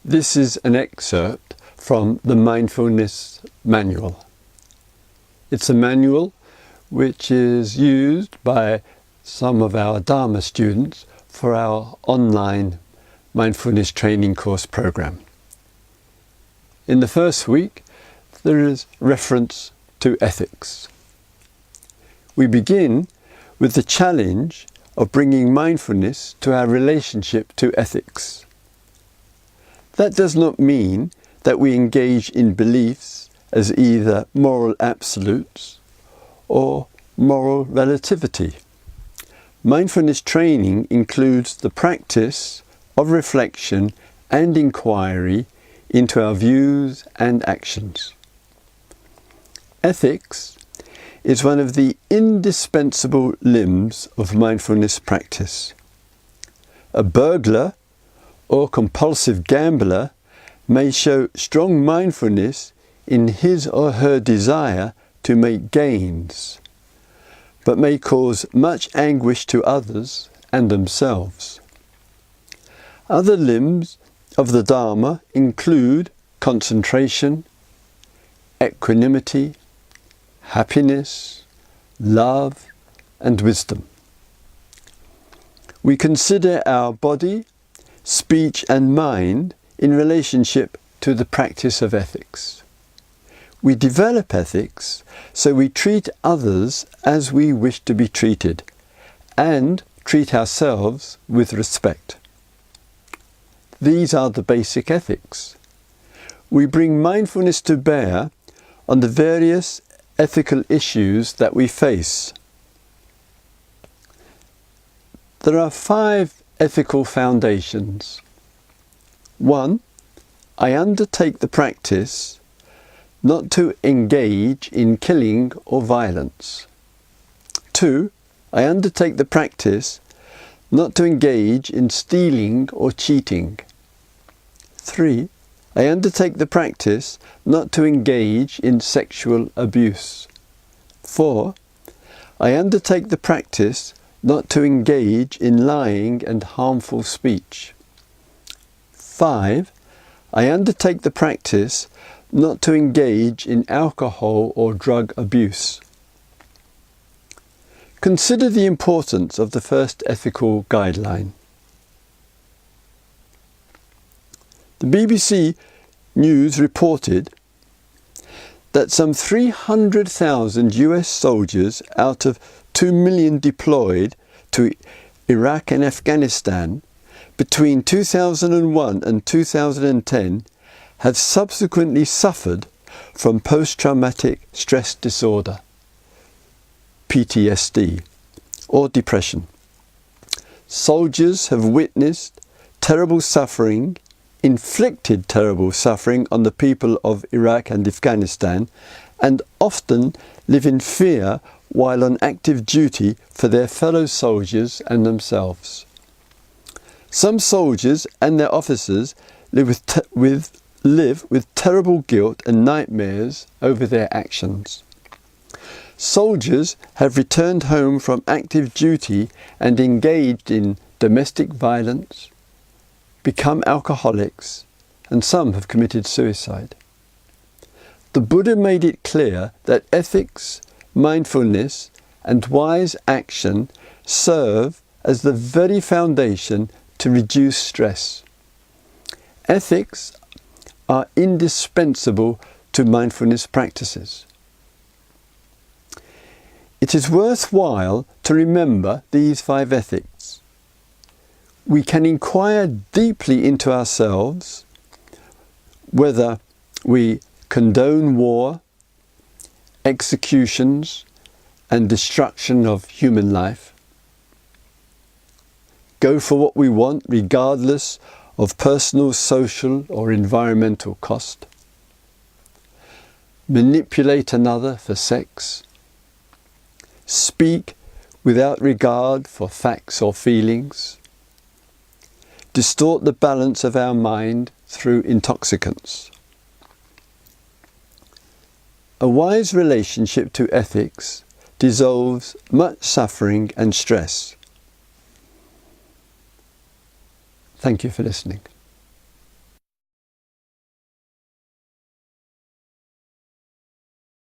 This is an excerpt from the Mindfulness Manual. It's a manual which is used by some of our Dharma students for our online mindfulness training course program. In the first week, there is reference to ethics. We begin with the challenge of bringing mindfulness to our relationship to ethics. That does not mean that we engage in beliefs as either moral absolutes or moral relativity. Mindfulness training includes the practice of reflection and inquiry into our views and actions. Ethics is one of the indispensable limbs of mindfulness practice. A burglar or compulsive gambler may show strong mindfulness in his or her desire to make gains, but may cause much anguish to others and themselves. Other limbs of the Dharma include concentration, equanimity, happiness, love, and wisdom. We consider our body, speech, and mind in relationship to the practice of ethics. We develop ethics so we treat others as we wish to be treated and treat ourselves with respect. These are the basic ethics. We bring mindfulness to bear on the various ethical issues that we face. There are 5 ethical foundations. 1. I undertake the practice not to engage in killing or violence. 2. I undertake the practice not to engage in stealing or cheating. 3. I undertake the practice not to engage in sexual abuse. 4. I undertake the practice not to engage in lying and harmful speech. 5. I undertake the practice not to engage in alcohol or drug abuse. Consider the importance of the first ethical guideline. The BBC News reported that some 300,000 US soldiers out of 2 million deployed to Iraq and Afghanistan between 2001 and 2010 have subsequently suffered from post-traumatic stress disorder, PTSD, or depression. Soldiers have witnessed terrible suffering, inflicted terrible suffering on the people of Iraq and Afghanistan, and often live in fear while on active duty for their fellow soldiers and themselves. Some soldiers and their officers live with terrible guilt and nightmares over their actions. Soldiers have returned home from active duty and engaged in domestic violence, become alcoholics, and some have committed suicide. The Buddha made it clear that ethics, mindfulness, and wise action serve as the very foundation to reduce stress. Ethics are indispensable to mindfulness practices. It is worthwhile to remember these 5 ethics. We can inquire deeply into ourselves, whether we condone war, executions, and destruction of human life, go for what we want regardless of personal, social, or environmental cost, manipulate another for sex, speak without regard for facts or feelings, distort the balance of our mind through intoxicants. A wise relationship to ethics dissolves much suffering and stress. Thank you for listening.